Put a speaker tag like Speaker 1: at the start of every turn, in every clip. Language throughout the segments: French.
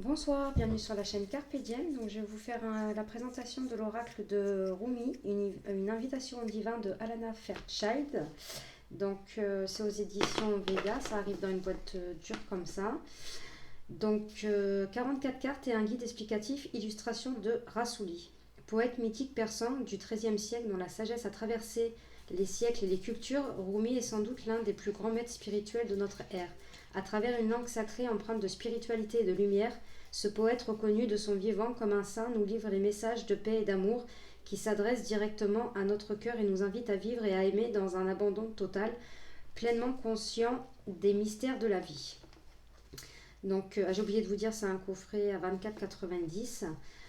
Speaker 1: Bonsoir, bienvenue sur la chaîne Carpe Diem. Donc, je vais vous faire la présentation de l'oracle de Rumi, une invitation au divin de Alana Fairchild. Donc, c'est aux éditions Vega, ça arrive dans une boîte dure comme ça. Donc, 44 cartes et un guide explicatif, illustration de Rassouli. Poète mythique persan du XIIIe siècle dont la sagesse a traversé les siècles et les cultures, Rumi est sans doute l'un des plus grands maîtres spirituels de notre ère. À travers une langue sacrée empreinte de spiritualité et de lumière, ce poète reconnu de son vivant comme un saint nous livre les messages de paix et d'amour qui s'adressent directement à notre cœur et nous invitent à vivre et à aimer dans un abandon total, pleinement conscient des mystères de la vie. Donc, j'ai oublié de vous dire, c'est un coffret à 24,90 €.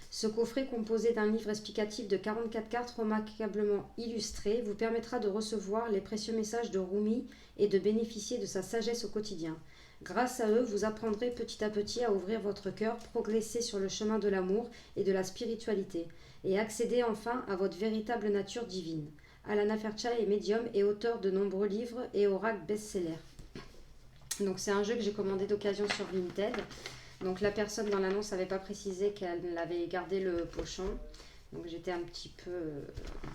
Speaker 1: Ce coffret, composé d'un livre explicatif de 44 cartes remarquablement illustrées, vous permettra de recevoir les précieux messages de Rumi et de bénéficier de sa sagesse au quotidien. Grâce à eux, vous apprendrez petit à petit à ouvrir votre cœur, progresser sur le chemin de l'amour et de la spiritualité, et accéder enfin à votre véritable nature divine. Alana Fairchild est médium et auteur de nombreux livres et oracles best-sellers. Donc c'est un jeu que j'ai commandé d'occasion sur Vinted. Donc la personne dans l'annonce n'avait pas précisé qu'elle avait gardé le pochon. Donc j'étais un petit peu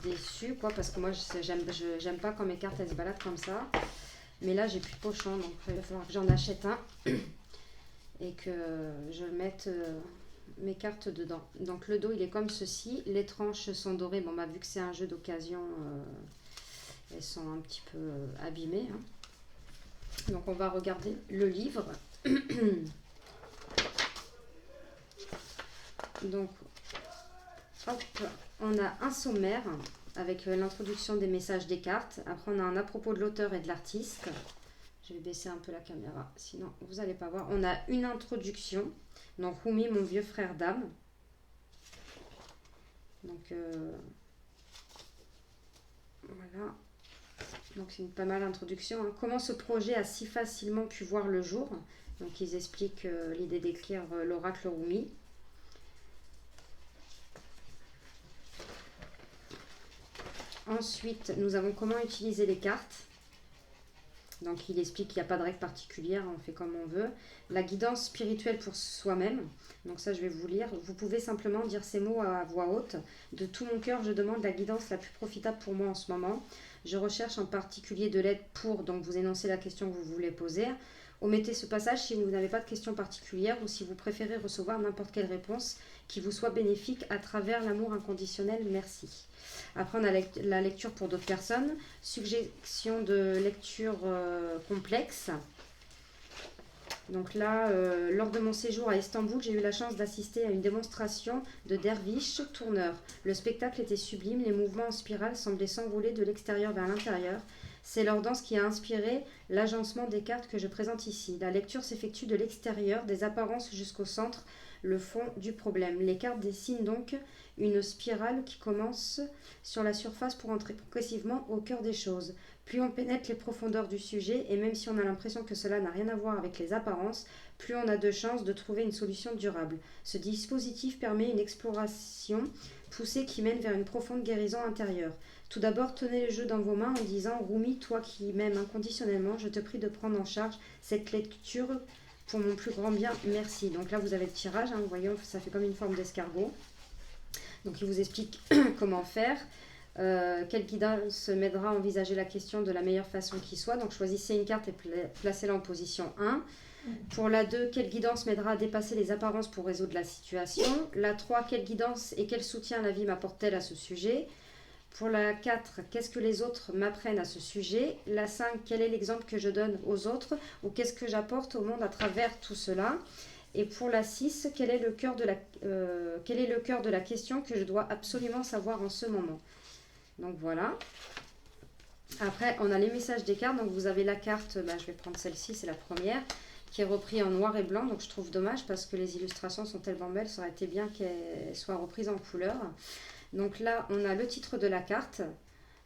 Speaker 1: déçue, quoi, parce que moi j'aime pas quand mes cartes elles se baladent comme ça. Mais là j'ai plus de pochon, donc il va falloir que j'en achète un et que je mette mes cartes dedans. Donc le dos il est comme ceci, les tranches sont dorées. Bon bah vu que c'est un jeu d'occasion, elles sont un petit peu abîmées, hein. Donc on va regarder le livre. Donc, hop, on a un sommaire avec l'introduction des messages des cartes. Après, on a un à propos de l'auteur et de l'artiste. Je vais baisser un peu la caméra, sinon vous n'allez pas voir. On a une introduction. Donc, Rumi, mon vieux frère d'âme. Donc, voilà. Donc, c'est une pas mal introduction, hein. Comment ce projet a si facilement pu voir le jour. Donc, ils expliquent l'idée d'écrire l'oracle Rumi. Ensuite, nous avons comment utiliser les cartes. Donc, il explique qu'il n'y a pas de règle particulière, on fait comme on veut. La guidance spirituelle pour soi-même. Donc ça, je vais vous lire. Vous pouvez simplement dire ces mots à voix haute. De tout mon cœur, je demande la guidance la plus profitable pour moi en ce moment. Je recherche en particulier de l'aide pour, donc vous énoncez la question que vous voulez poser. Omettez ce passage si vous n'avez pas de question particulière ou si vous préférez recevoir n'importe quelle réponse qui vous soit bénéfique à travers l'amour inconditionnel. Merci. Après, on a la lecture pour d'autres personnes. Suggestion de lecture complexe. Donc là, lors de mon séjour à Istanbul, j'ai eu la chance d'assister à une démonstration de derviche tourneur. Le spectacle était sublime, les mouvements en spirale semblaient s'enrouler de l'extérieur vers l'intérieur. C'est leur danse qui a inspiré l'agencement des cartes que je présente ici. La lecture s'effectue de l'extérieur, des apparences jusqu'au centre, le fond du problème. Les cartes dessinent donc une spirale qui commence sur la surface pour entrer progressivement au cœur des choses. Plus on pénètre les profondeurs du sujet, et même si on a l'impression que cela n'a rien à voir avec les apparences, plus on a de chances de trouver une solution durable. Ce dispositif permet une exploration poussée qui mène vers une profonde guérison intérieure. Tout d'abord, tenez le jeu dans vos mains en disant « Rumi, toi qui m'aimes inconditionnellement, je te prie de prendre en charge cette lecture pour mon plus grand bien, merci. » Donc là, vous avez le tirage, hein, vous voyez, ça fait comme une forme d'escargot. Donc il vous explique comment faire. Quelle guidance m'aidera à envisager la question de la meilleure façon qui soit. Donc choisissez une carte et placez-la en position 1. Pour la 2, quelle guidance m'aidera à dépasser les apparences pour résoudre la situation. La 3, quelle guidance et quel soutien la vie m'apporte-t-elle à ce sujet. Pour la 4, qu'est-ce que les autres m'apprennent à ce sujet. La 5, quel est l'exemple que je donne aux autres ou qu'est-ce que j'apporte au monde à travers tout cela. Et pour la 6, quel est le cœur de la question que je dois absolument savoir en ce moment. Donc voilà. Après, on a les messages des cartes. Donc vous avez la carte, je vais prendre celle-ci, c'est la première, qui est reprise en noir et blanc. Donc je trouve dommage parce que les illustrations sont tellement belles. Ça aurait été bien qu'elles soient reprises en couleur. Donc là, on a le titre de la carte,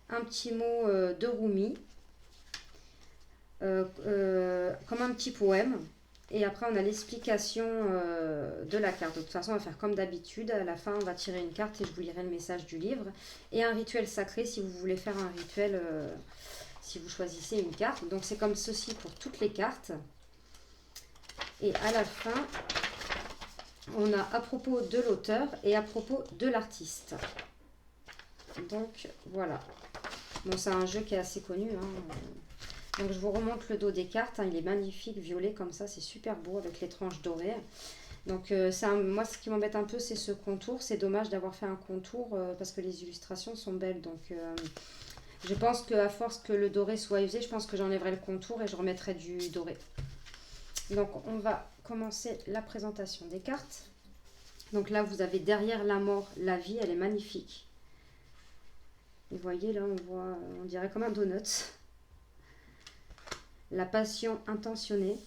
Speaker 1: un petit mot de Rumi, comme un petit poème. Et après, on a l'explication de la carte. De toute façon, on va faire comme d'habitude. À la fin, on va tirer une carte et je vous lirai le message du livre. Et un rituel sacré si vous voulez faire un rituel, si vous choisissez une carte. Donc, c'est comme ceci pour toutes les cartes. Et à la fin, on a à propos de l'auteur et à propos de l'artiste. Donc voilà. Bon, c'est un jeu qui est assez connu. Donc je vous remonte le dos des cartes. Il est magnifique, violet comme ça. C'est super beau avec les tranches dorées. Donc moi, ce qui m'embête un peu, c'est ce contour. C'est dommage d'avoir fait un contour parce que les illustrations sont belles. Donc je pense qu'à force que le doré soit usé, je pense que j'enlèverai le contour et je remettrai du doré. Donc on va commencer la présentation des cartes. Donc là, vous avez derrière la mort, la vie. Elle est magnifique. Vous voyez, là, on dirait comme un donut. La passion intentionnée.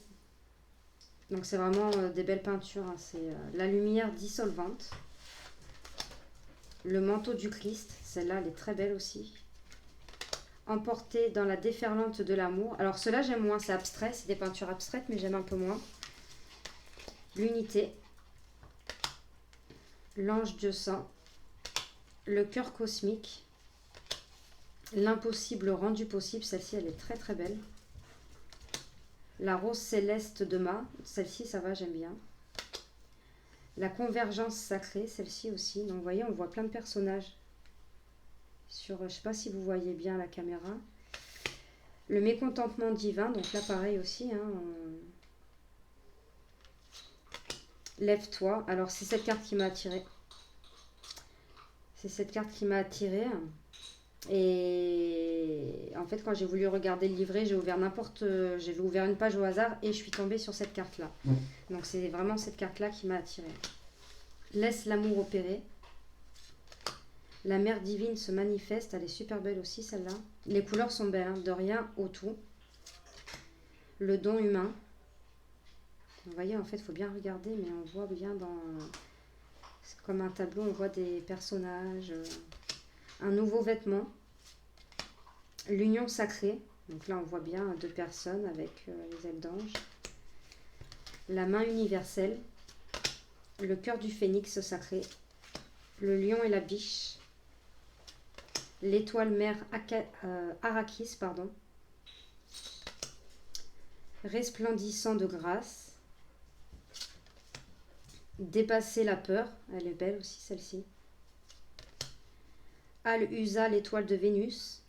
Speaker 1: Donc, c'est vraiment des belles peintures. C'est la lumière dissolvante. Le manteau du Christ. Celle-là, elle est très belle aussi. Emporté dans la déferlante de l'amour. Alors, ceux-là, j'aime moins. C'est abstrait. C'est des peintures abstraites, mais j'aime un peu moins. L'unité. L'ange de sang. Le cœur cosmique. L'impossible rendu possible, celle-ci elle est très très belle. La rose céleste de Ma, celle-ci ça va, j'aime bien. La convergence sacrée, celle-ci aussi. Donc vous voyez, on voit plein de personnages. Je ne sais pas si vous voyez bien la caméra. Le mécontentement divin, donc là pareil aussi. Lève-toi. Alors c'est cette carte qui m'a attirée. C'est cette carte qui m'a attirée. Et en fait, quand j'ai voulu regarder le livret, j'ai ouvert une page au hasard et je suis tombée sur cette carte-là. Donc c'est vraiment cette carte-là qui m'a attirée. Laisse l'amour opérer. La mère divine se manifeste. Elle est super belle aussi, celle-là. Les couleurs sont belles, de rien au tout. Le don humain. Vous voyez, en fait, il faut bien regarder, mais on voit bien c'est comme un tableau, on voit des personnages. Un nouveau vêtement. L'union sacrée. Donc là, on voit bien deux personnes avec les ailes d'ange. La main universelle. Le cœur du phénix sacré. Le lion et la biche. L'étoile mère Arrakis, pardon. Resplendissant de grâce. Dépasser la peur. Elle est belle aussi, celle-ci. Al-Usa, l'étoile de Vénus.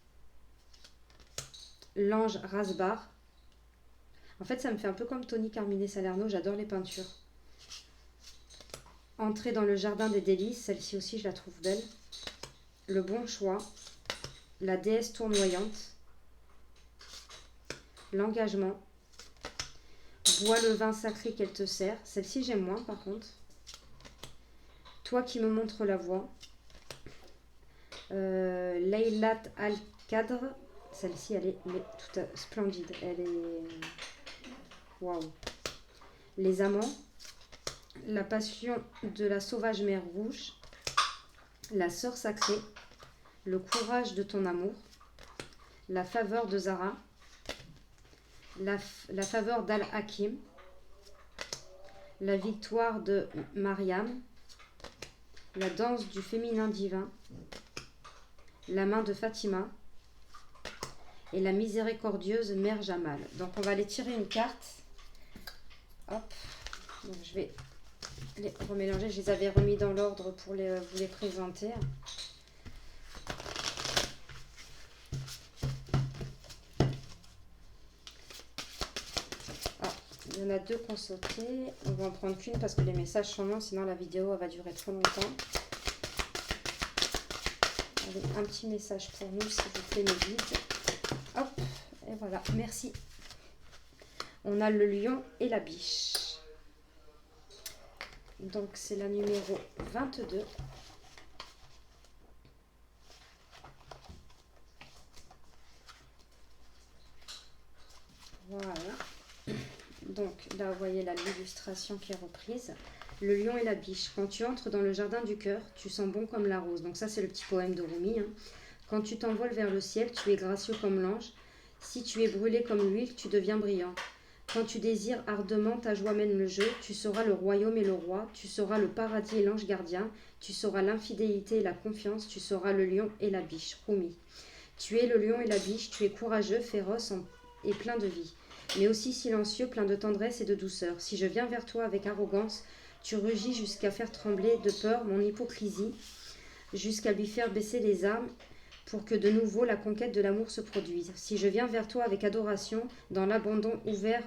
Speaker 1: L'ange Rasbar. En fait, ça me fait un peu comme Tony Carmine Salerno. J'adore les peintures. Entrer dans le jardin des délices. Celle-ci aussi, je la trouve belle. Le bon choix. La déesse tournoyante. L'engagement. Bois le vin sacré qu'elle te sert. Celle-ci, j'aime moins, par contre. Toi qui me montres la voie. Laylat al-Qadr. Celle-ci, elle est tout splendide. Elle est... Waouh. Les amants. La passion de la sauvage mer rouge. La sœur sacrée. Le courage de ton amour. La faveur de Zara. La faveur d'Al-Hakim. La victoire de Mariam. La danse du féminin divin. La main de Fatima. Et la miséricordieuse mère Jamal. Donc on va aller tirer une carte. Hop. Donc je vais les remélanger. Je les avais remis dans l'ordre pour vous les présenter. Ah, il y en a deux qui ont sauté. On va en prendre qu'une parce que les messages sont longs. Sinon la vidéo elle va durer trop longtemps. Allez, un petit message pour nous s'il vous plaît, mes guides. Hop, et voilà, merci. On a le lion et la biche. Donc c'est la numéro 22. Voilà. Donc là, vous voyez l'illustration qui est reprise. Le lion et la biche. Quand tu entres dans le jardin du cœur, tu sens bon comme la rose. Donc ça, c'est le petit poème de Rumi. Quand tu t'envoles vers le ciel, tu es gracieux comme l'ange. Si tu es brûlé comme l'huile, tu deviens brillant. Quand tu désires ardemment, ta joie mène le jeu. Tu seras le royaume et le roi. Tu seras le paradis et l'ange gardien. Tu seras l'infidélité et la confiance. Tu seras le lion et la biche. Rumi. Tu es le lion et la biche. Tu es courageux, féroce et plein de vie. Mais aussi silencieux, plein de tendresse et de douceur. Si je viens vers toi avec arrogance, Tu rugis jusqu'à faire trembler de peur mon hypocrisie, jusqu'à lui faire baisser les armes pour que de nouveau la conquête de l'amour se produise. Si je viens vers toi avec adoration, dans l'abandon ouvert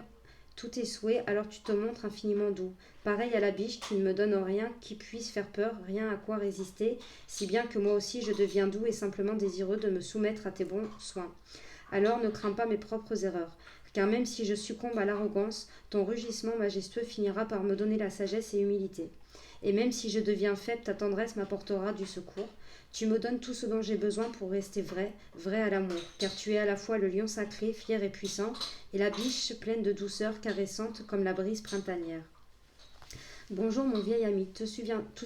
Speaker 1: tous tes souhaits, alors tu te montres infiniment doux. Pareil à la biche qui ne me donne rien qui puisse faire peur, rien à quoi résister, si bien que moi aussi je deviens doux et simplement désireux de me soumettre à tes bons soins. Alors ne crains pas mes propres erreurs, car même si je succombe à l'arrogance, ton rugissement majestueux finira par me donner la sagesse et l'humilité. Et même si je deviens faible, ta tendresse m'apportera du secours. Tu me donnes tout ce dont j'ai besoin pour rester vrai, vrai à l'amour, car tu es à la fois le lion sacré, fier et puissant, et la biche pleine de douceur, caressante comme la brise printanière. Bonjour mon vieil ami, te souviens-tu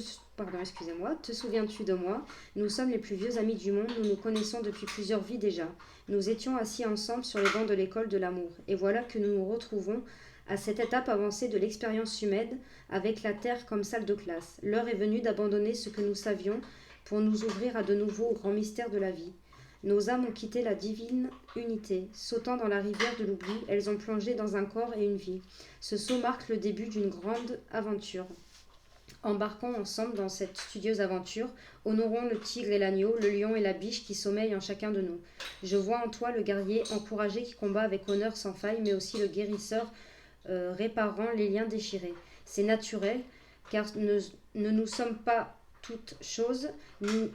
Speaker 1: de moi? Nous sommes les plus vieux amis du monde, nous nous connaissons depuis plusieurs vies déjà. Nous étions assis ensemble sur les bancs de l'école de l'amour, et voilà que nous nous retrouvons à cette étape avancée de l'expérience humaine, avec la terre comme salle de classe. L'heure est venue d'abandonner ce que nous savions pour nous ouvrir à de nouveaux grands mystères de la vie. Nos âmes ont quitté la divine unité. Sautant dans la rivière de l'oubli, elles ont plongé dans un corps et une vie. Ce saut marque le début d'une grande aventure. Embarquons ensemble dans cette studieuse aventure, honorons le tigre et l'agneau, le lion et la biche qui sommeillent en chacun de nous. Je vois en toi le guerrier encouragé qui combat avec honneur sans faille, mais aussi le guérisseur réparant les liens déchirés. C'est naturel, car ne nous sommes pas toutes choses, ne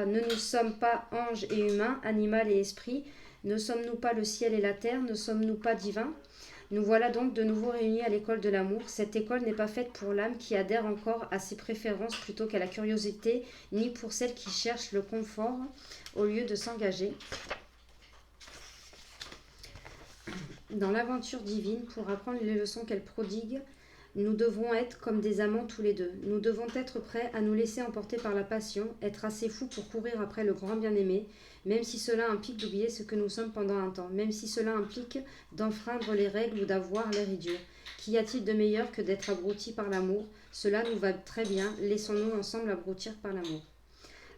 Speaker 1: nous sommes pas anges et humains, animal et esprit, ne sommes-nous pas le ciel et la terre, ne sommes-nous pas divins? Nous voilà donc de nouveau réunis à l'école de l'amour. Cette école n'est pas faite pour l'âme qui adhère encore à ses préférences plutôt qu'à la curiosité, ni pour celle qui cherche le confort au lieu de s'engager dans l'aventure divine pour apprendre les leçons qu'elle prodigue. Nous devons être comme des amants tous les deux. Nous devons être prêts à nous laisser emporter par la passion, être assez fous pour courir après le grand bien-aimé, même si cela implique d'oublier ce que nous sommes pendant un temps, même si cela implique d'enfreindre les règles ou d'avoir l'air idiot. Qu'y a-t-il de meilleur que d'être abruti par l'amour? Cela nous va très bien, laissons-nous ensemble abrutir par l'amour.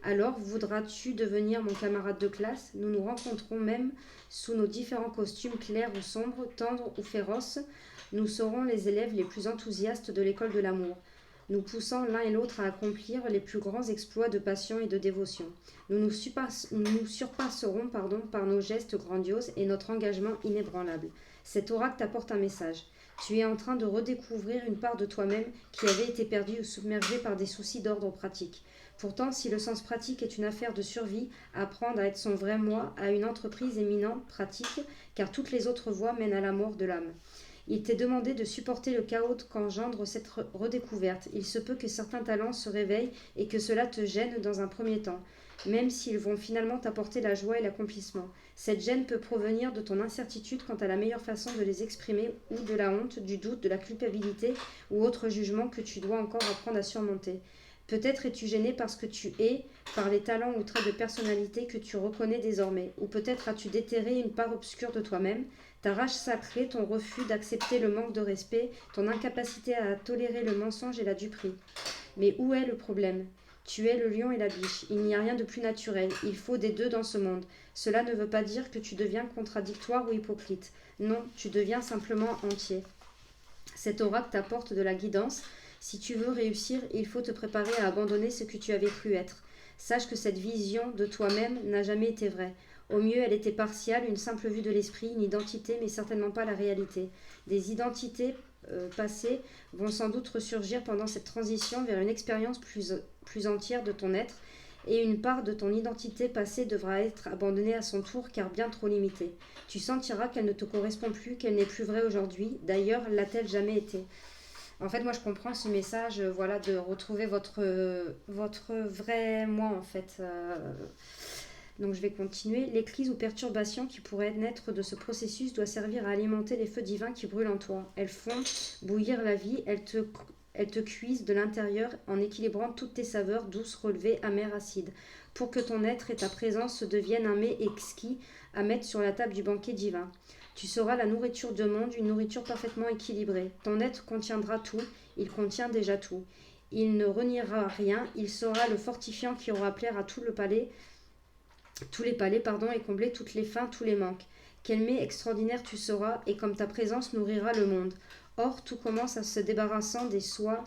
Speaker 1: Alors, voudras-tu devenir mon camarade de classe? Nous nous rencontrons même sous nos différents costumes clairs ou sombres, tendres ou féroces. Nous serons les élèves les plus enthousiastes de l'école de l'amour, nous poussant l'un et l'autre à accomplir les plus grands exploits de passion et de dévotion. Nous nous surpasserons par nos gestes grandioses et notre engagement inébranlable. Cet oracle t'apporte un message. Tu es en train de redécouvrir une part de toi-même qui avait été perdue ou submergée par des soucis d'ordre pratique. Pourtant, si le sens pratique est une affaire de survie, apprendre à être son vrai moi a une entreprise éminente pratique, car toutes les autres voies mènent à la mort de l'âme. Il t'est demandé de supporter le chaos qu'engendre cette redécouverte. Il se peut que certains talents se réveillent et que cela te gêne dans un premier temps, même s'ils vont finalement t'apporter la joie et l'accomplissement. Cette gêne peut provenir de ton incertitude quant à la meilleure façon de les exprimer ou de la honte, du doute, de la culpabilité ou autre jugement que tu dois encore apprendre à surmonter. Peut-être es-tu gêné parce que tu es, par les talents ou traits de personnalité que tu reconnais désormais, ou peut-être as-tu déterré une part obscure de toi-même, ta rage sacrée, ton refus d'accepter le manque de respect, ton incapacité à tolérer le mensonge et la duperie. Mais où est le problème? Tu es le lion et la biche, il n'y a rien de plus naturel, il faut des deux dans ce monde. Cela ne veut pas dire que tu deviens contradictoire ou hypocrite. Non, tu deviens simplement entier. Cet oracle t'apporte de la guidance. Si tu veux réussir, il faut te préparer à abandonner ce que tu avais cru être. Sache que cette vision de toi-même n'a jamais été vraie. Au mieux, elle était partiale, une simple vue de l'esprit, une identité, mais certainement pas la réalité. Des identités passées vont sans doute ressurgir pendant cette transition vers une expérience plus entière de ton être, et une part de ton identité passée devra être abandonnée à son tour car bien trop limitée. Tu sentiras qu'elle ne te correspond plus, qu'elle n'est plus vraie aujourd'hui. D'ailleurs, l'a-t-elle jamais été? En fait, moi, je comprends ce message, voilà, de retrouver votre vrai moi, en fait. Donc, je vais continuer. Les crises ou perturbations qui pourraient naître de ce processus doivent servir à alimenter les feux divins qui brûlent en toi. Elles font bouillir la vie, elles te cuisent de l'intérieur en équilibrant toutes tes saveurs douces, relevées, amères, acides, pour que ton être et ta présence deviennent un mets exquis à mettre sur la table du banquet divin. Tu seras la nourriture du monde, une nourriture parfaitement équilibrée. Ton être contiendra tout, il contient déjà tout. Il ne reniera rien, il sera le fortifiant qui aura plaire à tous les palais, et combler toutes les fins, tous les manques. Quel mets extraordinaire tu seras, et comme ta présence nourrira le monde. Or, tout commence à se débarrassant des soi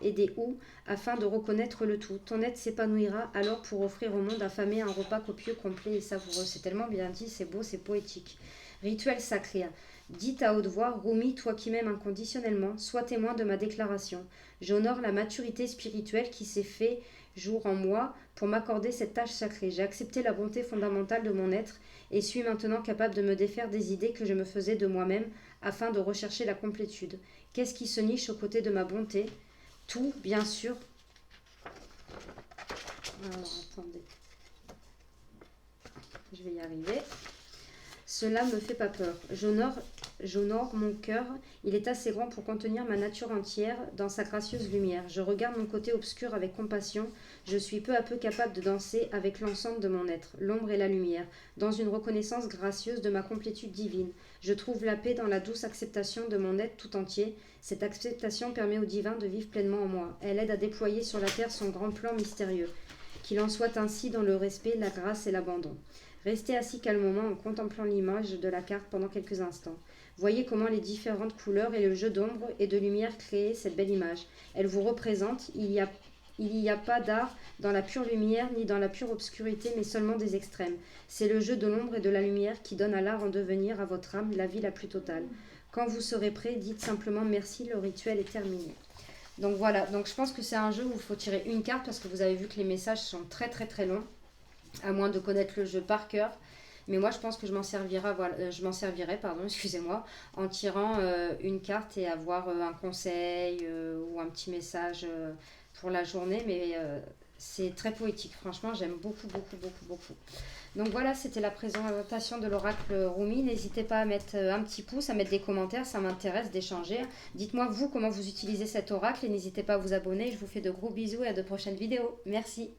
Speaker 1: et des ou, afin de reconnaître le tout. Ton être s'épanouira alors pour offrir au monde affamé un repas copieux, complet et savoureux. C'est tellement bien dit, c'est beau, c'est poétique. Rituel sacré. Dites à haute voix, Rumi, toi qui m'aimes inconditionnellement, sois témoin de ma déclaration. J'honore la maturité spirituelle qui s'est fait jour en moi pour m'accorder cette tâche sacrée. J'ai accepté la bonté fondamentale de mon être et suis maintenant capable de me défaire des idées que je me faisais de moi-même afin de rechercher la complétude. Qu'est-ce qui se niche aux côtés de ma bonté? Tout, bien sûr. Alors, attendez. Je vais y arriver. Cela me fait pas peur. J'honore mon cœur. Il est assez grand pour contenir ma nature entière dans sa gracieuse lumière. Je regarde mon côté obscur avec compassion. Je suis peu à peu capable de danser avec l'ensemble de mon être, l'ombre et la lumière, dans une reconnaissance gracieuse de ma complétude divine. Je trouve la paix dans la douce acceptation de mon être tout entier. Cette acceptation permet au divin de vivre pleinement en moi. Elle aide à déployer sur la terre son grand plan mystérieux. Qu'il en soit ainsi dans le respect, la grâce et l'abandon. Restez assis calmement en contemplant l'image de la carte pendant quelques instants. Voyez comment les différentes couleurs et le jeu d'ombre et de lumière créent cette belle image. Elle vous représente. Il n'y a pas d'art dans la pure lumière ni dans la pure obscurité, mais seulement des extrêmes. C'est le jeu de l'ombre et de la lumière qui donne à l'art en devenir à votre âme la vie la plus totale. Quand vous serez prêt, dites simplement merci, le rituel est terminé. Donc voilà, donc je pense que c'est un jeu où il faut tirer une carte parce que vous avez vu que les messages sont très très très longs, à moins de connaître le jeu par cœur. Mais moi je pense que je m'en servirai, pardon, excusez-moi, en tirant une carte et avoir un conseil ou un petit message pour la journée. Mais c'est très poétique, franchement j'aime beaucoup beaucoup beaucoup beaucoup. Donc voilà, c'était la présentation de l'oracle Rumi. N'hésitez pas à mettre un petit pouce, à mettre des commentaires, ça m'intéresse d'échanger. Dites-moi vous comment vous utilisez cet oracle et n'hésitez pas à vous abonner. Je vous fais de gros bisous et à de prochaines vidéos. Merci.